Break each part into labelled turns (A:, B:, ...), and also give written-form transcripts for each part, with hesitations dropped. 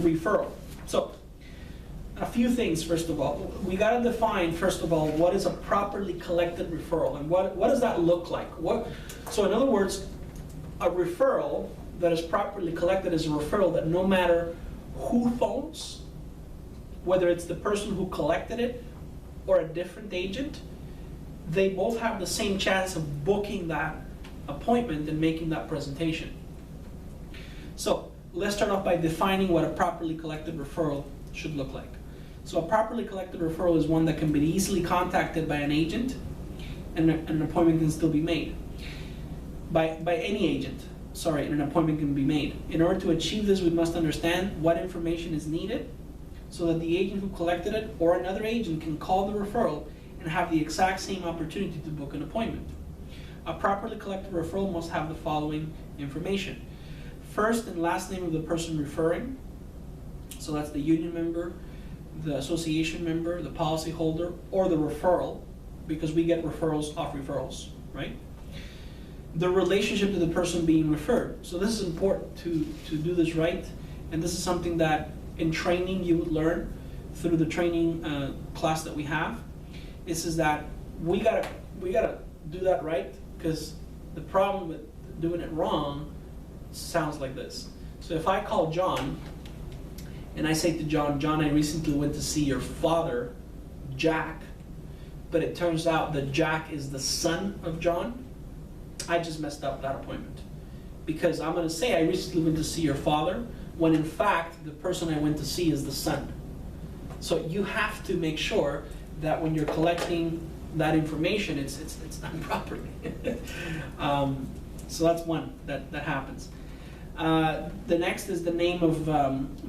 A: referral. So, a few things, first of all. We got to define, first of all, what is a properly collected referral, and what does that look like? So in other words, a referral that is properly collected is a referral that no matter who phones, whether it's the person who collected it or a different agent, they both have the same chance of booking that appointment and making that presentation. So let's start off by defining what a properly collected referral should look like. So a properly collected referral is one that can be easily contacted by an agent, and an appointment can still be made. By any agent, sorry, and an appointment can be made. In order to achieve this, we must understand what information is needed so that the agent who collected it or another agent can call the referral and have the exact same opportunity to book an appointment. A properly collected referral must have the following information. First and last name of the person referring, so that's the union member, the association member, the policyholder, or the referral, because we get referrals off referrals, right? The relationship to the person being referred. So this is important to do this right, and this is something that in training you would learn through the training class that we have. This is that we gotta do that right, because the problem with doing it wrong sounds like this. So if I call John and I say to John, John, I recently went to see your father, Jack, but it turns out that Jack is the son of John, I just messed up that appointment. Because I'm going to say I recently went to see your father, when in fact the person I went to see is the son. So you have to make sure that when you're collecting that information, it's done properly. So that's one that happens. The next is the name of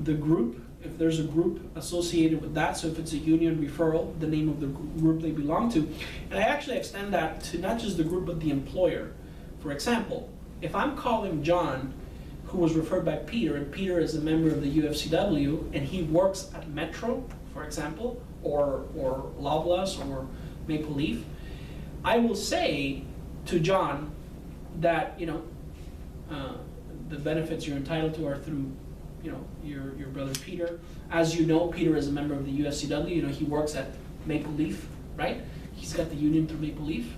A: the group, if there's a group associated with that. So if it's a union referral, the name of the group they belong to. And I actually extend that to not just the group, but the employer. For example, if I'm calling John, who was referred by Peter, and Peter is a member of the UFCW, and he works at Metro, for example, or Loblaws or Maple Leaf, I will say to John that, the benefits you're entitled to are through, your brother Peter. As you know, Peter is a member of the UFCW. He works at Maple Leaf, right? He's got the union through Maple Leaf.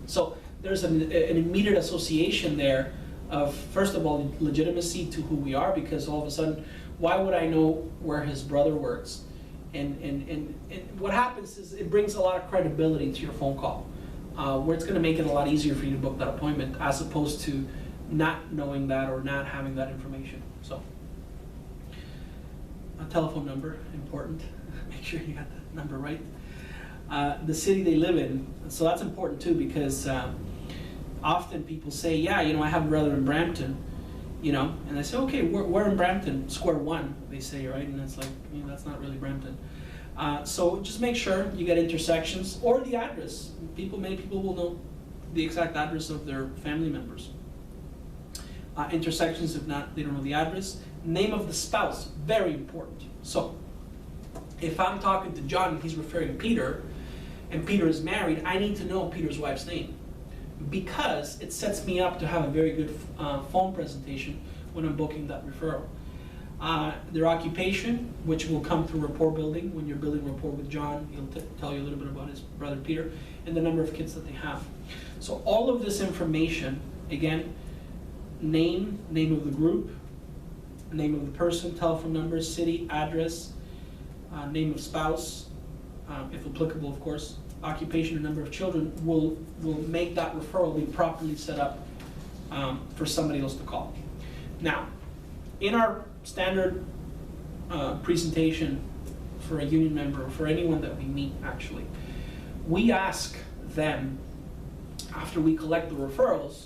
A: So there's an immediate association there of, first of all, legitimacy to who we are, because all of a sudden, why would I know where his brother works? And what happens is it brings a lot of credibility to your phone call, where it's going to make it a lot easier for you to book that appointment, as opposed to not knowing that or not having that information. So, a telephone number, important. Make sure you got the number right. The city they live in, so that's important too, because often people say, yeah, I have a brother in Brampton, and I say, okay, we're in Brampton, square one, they say, right? And it's like, that's not really Brampton. So just make sure you get intersections or the address. Many people will know the exact address of their family members. Intersections, if not, they don't know the address. Name of the spouse, very important. So if I'm talking to John and he's referring Peter, and Peter is married, I need to know Peter's wife's name, because it sets me up to have a very good phone presentation when I'm booking that referral. Their occupation, which will come through rapport building. When you're building rapport with John, he'll tell you a little bit about his brother Peter, and the number of kids that they have. So all of this information, again, name of the group, name of the person, telephone number, city, address, name of spouse, if applicable, of course, occupation and number of children, will make that referral be properly set up for somebody else to call. Now, in our standard presentation for a union member, or for anyone that we meet actually, we ask them, after we collect the referrals,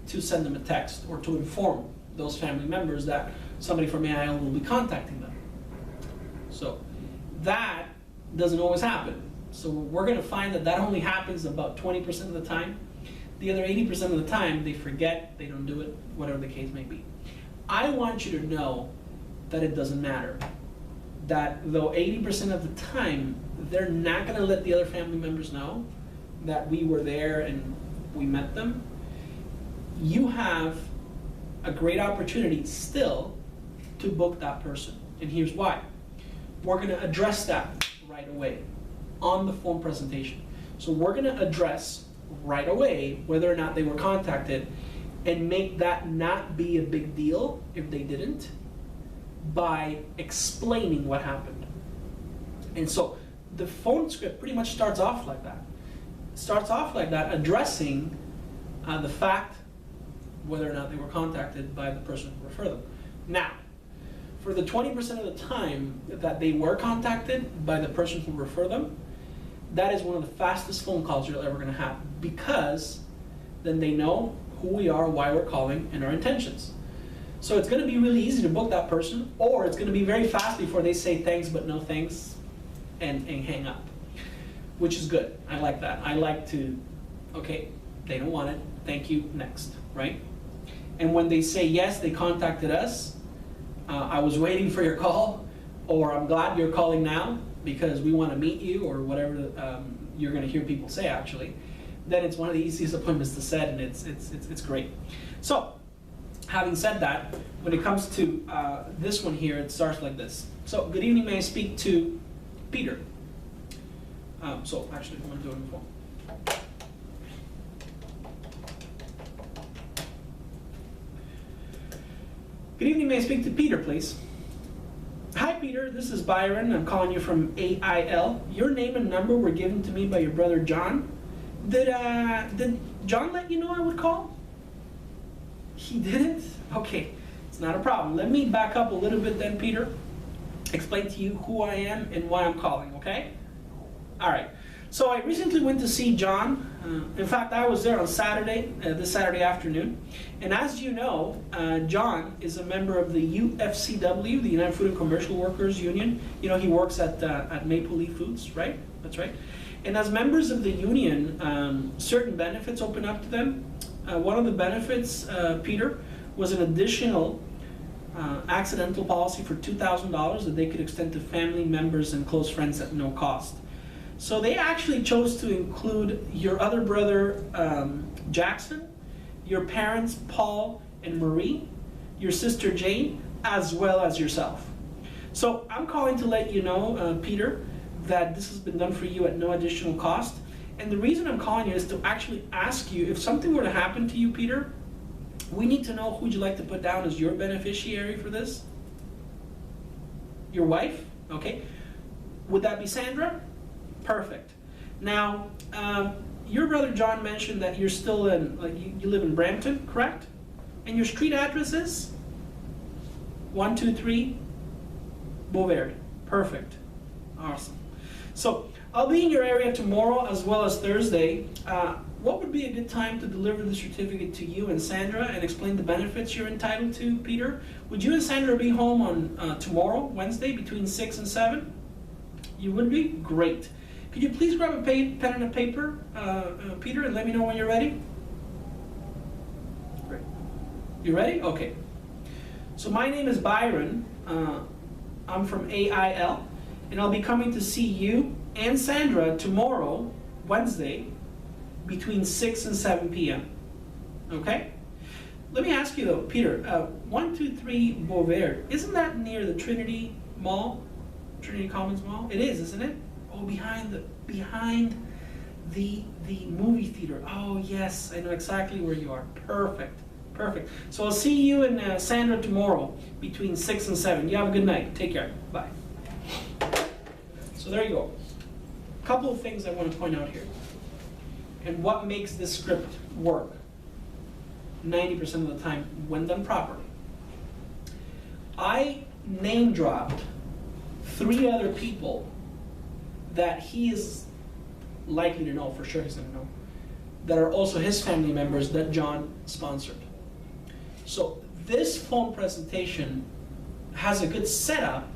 A: to send them a text or to inform those family members that somebody from AIL will be contacting them. So that doesn't always happen. So we're going to find that only happens about 20% of the time. The other 80% of the time, they forget, they don't do it, whatever the case may be. I want you to know that it doesn't matter. That though 80% of the time, they're not going to let the other family members know that we were there and we met them, you have a great opportunity still to book that person. And here's why. We're going to address that right away on the phone presentation. So we're going to address right away whether or not they were contacted and make that not be a big deal if they didn't by explaining what happened. And so the phone script pretty much starts off like that. It starts off like that, addressing the fact whether or not they were contacted by the person who referred them. Now, for the 20% of the time that they were contacted by the person who referred them, that is one of the fastest phone calls you're ever going to have, because then they know who we are, why we're calling, and our intentions. So it's going to be really easy to book that person, or it's going to be very fast before they say thanks but no thanks and hang up, which is good. I like that. I like to, okay, they don't want it, thank you, next, right? And when they say yes, they contacted us, I was waiting for your call, or I'm glad you're calling now because we want to meet you, or whatever you're going to hear people say actually, then it's one of the easiest appointments to set, and it's great. So, having said that, when it comes to this one here, it starts like this. So, good evening, may I speak to Peter? So, actually, I'm going to do it on the phone. Good evening, may I speak to Peter, please? Hi, Peter, this is Byron. I'm calling you from AIL. Your name and number were given to me by your brother, John. Did John let you know I would call? He didn't? Okay, it's not a problem. Let me back up a little bit then, Peter. Explain to you who I am and why I'm calling, okay? All right. So I recently went to see John. In fact, I was there on Saturday, this Saturday afternoon. And as you know, John is a member of the UFCW, the United Food and Commercial Workers Union. You know, he works at Maple Leaf Foods, right? That's right. And as members of the union, certain benefits open up to them. One of the benefits, Peter, was an additional accidental policy for $2,000 that they could extend to family members and close friends at no cost. So they actually chose to include your other brother, Jackson, your parents, Paul and Marie, your sister, Jane, as well as yourself. So I'm calling to let you know, Peter, that this has been done for you at no additional cost. And the reason I'm calling you is to actually ask you, if something were to happen to you, Peter, we need to know who would you like to put down as your beneficiary for this? Your wife? Okay. Would that be Sandra? Perfect. Now, your brother John mentioned that you're still in, you live in Brampton, correct? And your street address is? 123 Beauvert. Perfect. Awesome. So, I'll be in your area tomorrow as well as Thursday. What would be a good time to deliver the certificate to you and Sandra and explain the benefits you're entitled to, Peter? Would you and Sandra be home on tomorrow, Wednesday, between 6 and 7? You would be? Great. Could you please grab a pen and a paper, Peter, and let me know when you're ready? Great. You ready? Okay. So my name is Byron. I'm from AIL, and I'll be coming to see you and Sandra tomorrow, Wednesday, between 6 and 7 p.m. Okay? Let me ask you though, Peter, 123 Beauvert, isn't that near the Trinity Mall? Trinity Commons Mall? It is, isn't it? Oh, behind the movie theater. Oh yes, I know exactly where you are. Perfect, perfect. So I'll see you and Sandra tomorrow between 6 and 7. You have a good night. Take care. Bye. So there you go. A couple of things I want to point out here. And what makes this script work 90% of the time when done properly. I name dropped 3 other people that he is likely to know, for sure he's going to know, that are also his family members that John sponsored. So this phone presentation has a good setup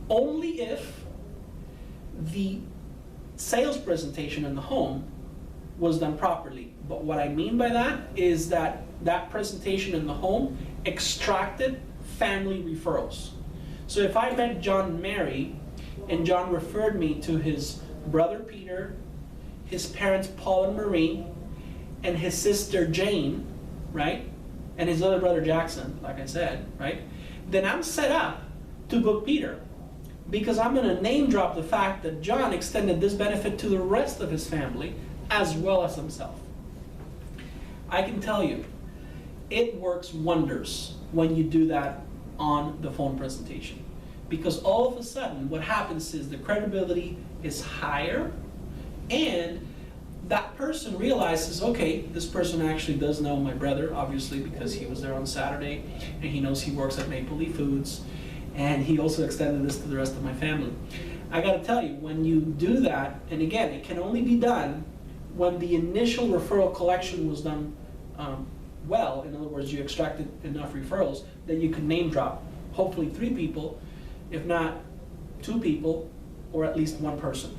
A: only if the sales presentation in the home was done properly. But what I mean by that is that that presentation in the home extracted family referrals. So if I met John and Mary, and John referred me to his brother Peter, his parents Paul and Marie, and his sister Jane, right? And his other brother Jackson, like I said, right? Then I'm set up to book Peter, because I'm going to name drop the fact that John extended this benefit to the rest of his family as well as himself. I can tell you, it works wonders when you do that on the phone presentation, because all of a sudden what happens is the credibility is higher, and that person realizes, okay, this person actually does know my brother, obviously, because he was there on Saturday, and he knows he works at Maple Leaf Foods, and he also extended this to the rest of my family. I gotta tell you, when you do that, and again, it can only be done when the initial referral collection was done well. In other words, you extracted enough referrals that you can name drop, hopefully 3 people, if not 2 people, or at least 1 person.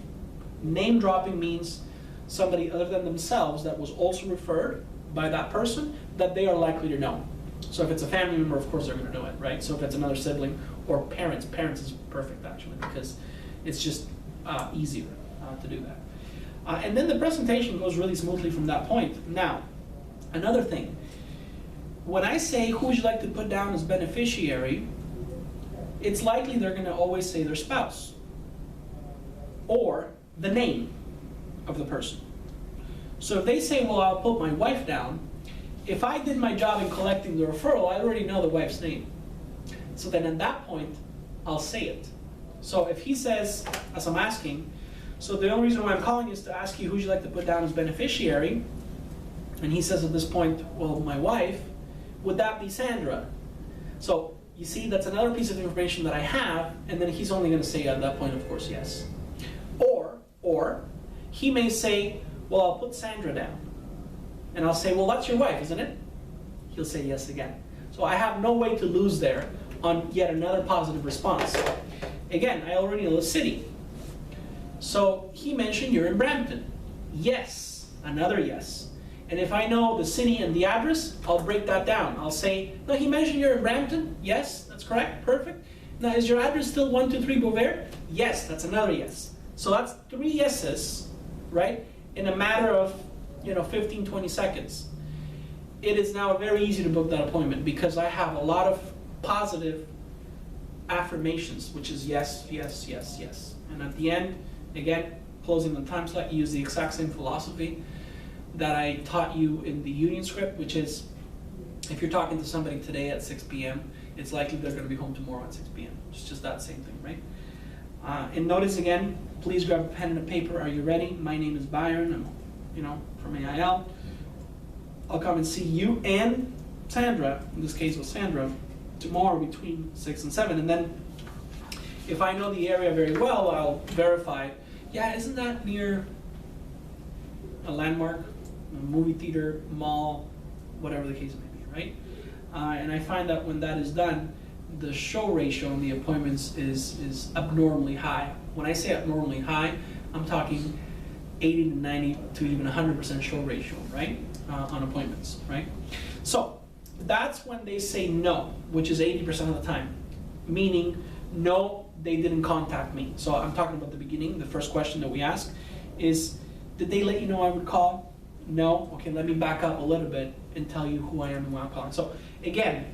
A: Name dropping means somebody other than themselves that was also referred by that person that they are likely to know. So if it's a family member, of course they're going to know it, right? So if it's another sibling or parents is perfect actually, because it's just easier to do that. And then the presentation goes really smoothly from that point. Now, another thing, when I say who would you like to put down as beneficiary, it's likely they're going to always say their spouse or the name of the person. So if they say, well, I'll put my wife down, if I did my job in collecting the referral, I already know the wife's name. So then at that point, I'll say it. So if he says, as I'm asking, so the only reason why I'm calling is to ask you who would you like to put down as beneficiary, and he says at this point, well, my wife, would that be Sandra? So you see, that's another piece of information that I have, and then he's only going to say at that point, of course, yes. Or he may say, well, I'll put Sandra down. And I'll say, well, that's your wife, isn't it? He'll say yes again. So I have no way to lose there on yet another positive response. Again, I already know the city. So he mentioned you're in Brampton. Yes, another yes. And if I know the city and the address, I'll break that down. I'll say, no, he mentioned you're in Brampton. Yes, that's correct, perfect. Now, is your address still 123 Beauvais? Yes, that's another yes. So that's 3 yeses, right, in a matter of 15, 20 seconds. It is now very easy to book that appointment because I have a lot of positive affirmations, which is yes, yes, yes, yes. And at the end, again, closing the time slot, you use the exact same philosophy that I taught you in the union script, which is if you're talking to somebody today at 6 p.m., it's likely they're going to be home tomorrow at 6 p.m. It's just that same thing, right? And notice again, please grab a pen and a paper. Are you ready? My name is Byron. I'm, from AIL. I'll come and see you and Sandra, in this case with Sandra, tomorrow between 6 and 7. And then if I know the area very well, I'll verify, yeah, isn't that near a landmark, a movie theater, mall, whatever the case may be, right? And I find that when that is done, the show ratio on the appointments is abnormally high. When I say abnormally high, I'm talking 80 to 90 to even 100% show ratio, right? On appointments, right? So that's when they say no, which is 80% of the time, meaning no, they didn't contact me. So I'm talking about the beginning. The first question that we ask is, did they let you know I would call? No? Okay, let me back up a little bit and tell you who I am and why I'm calling. So again,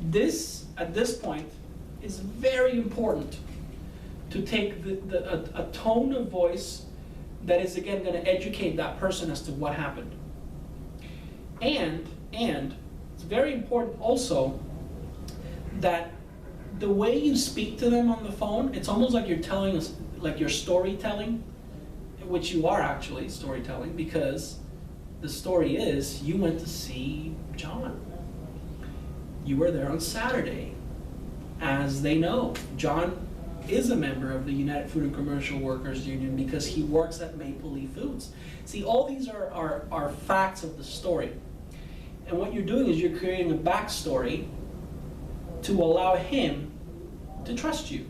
A: this, at this point, is very important to take a tone of voice that is, again, going to educate that person as to what happened. And it's very important also that the way you speak to them on the phone, it's almost like you're telling us, like you're storytelling, which you are actually storytelling, because the story is you went to see John. You were there on Saturday. As they know, John is a member of the United Food and Commercial Workers Union because he works at Maple Leaf Foods. See, all these are facts of the story. And what you're doing is you're creating a backstory to allow him to trust you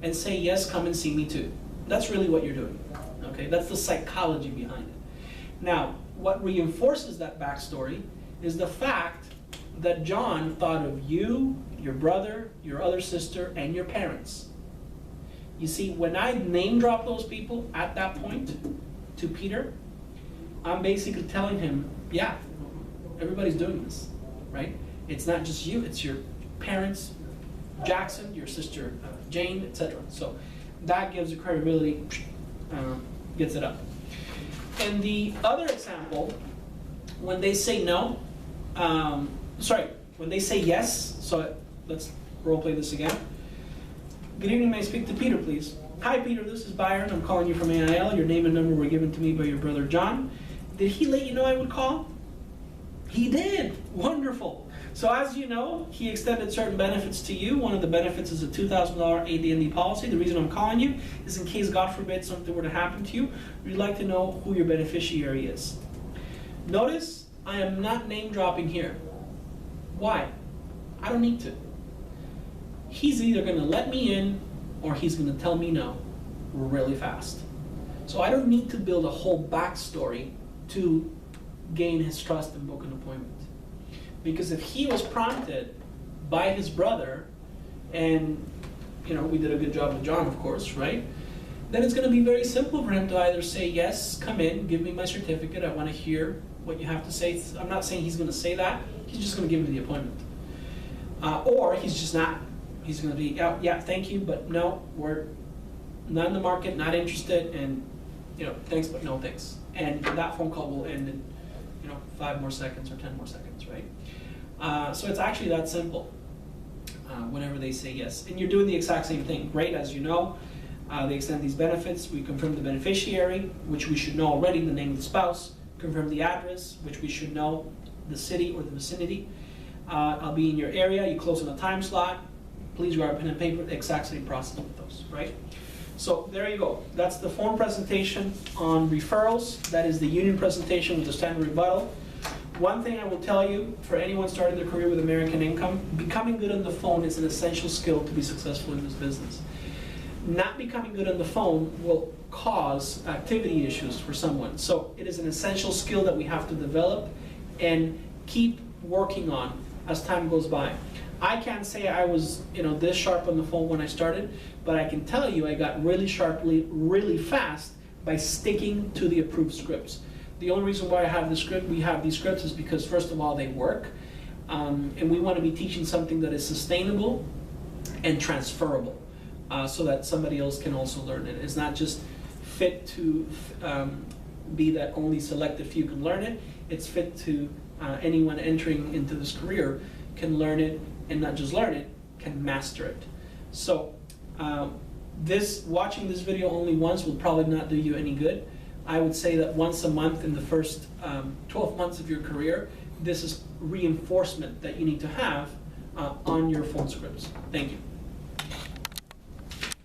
A: and say, yes, come and see me too. That's really what you're doing. Okay, that's the psychology behind it. Now, what reinforces that backstory is the fact that John thought of you, your brother, your other sister, and your parents. You see, when I name drop those people at that point to Peter, I'm basically telling him, yeah, everybody's doing this, right? It's not just you, it's your parents, Jackson, your sister Jane, etc. So that gives the credibility, gets it up. And the other example, when they say no, when they say yes, so let's role play this again. Good evening, may I speak to Peter, please? Hi, Peter, this is Byron. I'm calling you from AIL. Your name and number were given to me by your brother, John. Did he let you know I would call? He did. Wonderful. So as you know, he extended certain benefits to you. One of the benefits is a $2,000 AD&D policy. The reason I'm calling you is in case, God forbid, something were to happen to you, we'd like to know who your beneficiary is. Notice, I am not name dropping here. Why? I don't need to. He's either going to let me in or he's going to tell me no really fast. So I don't need to build a whole backstory to gain his trust and book an appointment. Because if he was prompted by his brother, and we did a good job with John, of course, right? Then it's going to be very simple for him to either say, yes, come in, give me my certificate, I want to hear what you have to say. I'm not saying he's going to say that, he's just going to give me the appointment. Or he's just not. He's going to be, yeah, thank you, but no, we're not in the market, not interested, and thanks, but no thanks. And that phone call will end in 5 more seconds or 10 more seconds, right? So it's actually that simple whenever they say yes. And you're doing the exact same thing. Great, as you know, they extend these benefits. We confirm the beneficiary, which we should know already, the name of the spouse. Confirm the address, which we should know, the city or the vicinity. I'll be in your area. You close on a time slot. Please grab a pen and paper. The exact same process with those, right? So there you go. That's the form presentation on referrals. That is the union presentation with the standard rebuttal. One thing I will tell you, for anyone starting their career with American Income, becoming good on the phone is an essential skill to be successful in this business. Not becoming good on the phone will cause activity issues for someone. So it is an essential skill that we have to develop and keep working on as time goes by. I can't say I was this sharp on the phone when I started, but I can tell you I got really sharply, really fast by sticking to the approved scripts. The only reason why we have these scripts is because, first of all, they work, and we want to be teaching something that is sustainable and transferable, so that somebody else can also learn it. It's not just fit to be that only selected few can learn it. It's fit to anyone entering into this career can learn it, and not just learn it, can master it. So watching this video only once will probably not do you any good. I would say that once a month in the first 12 months of your career, this is reinforcement that you need to have on your phone scripts. Thank you.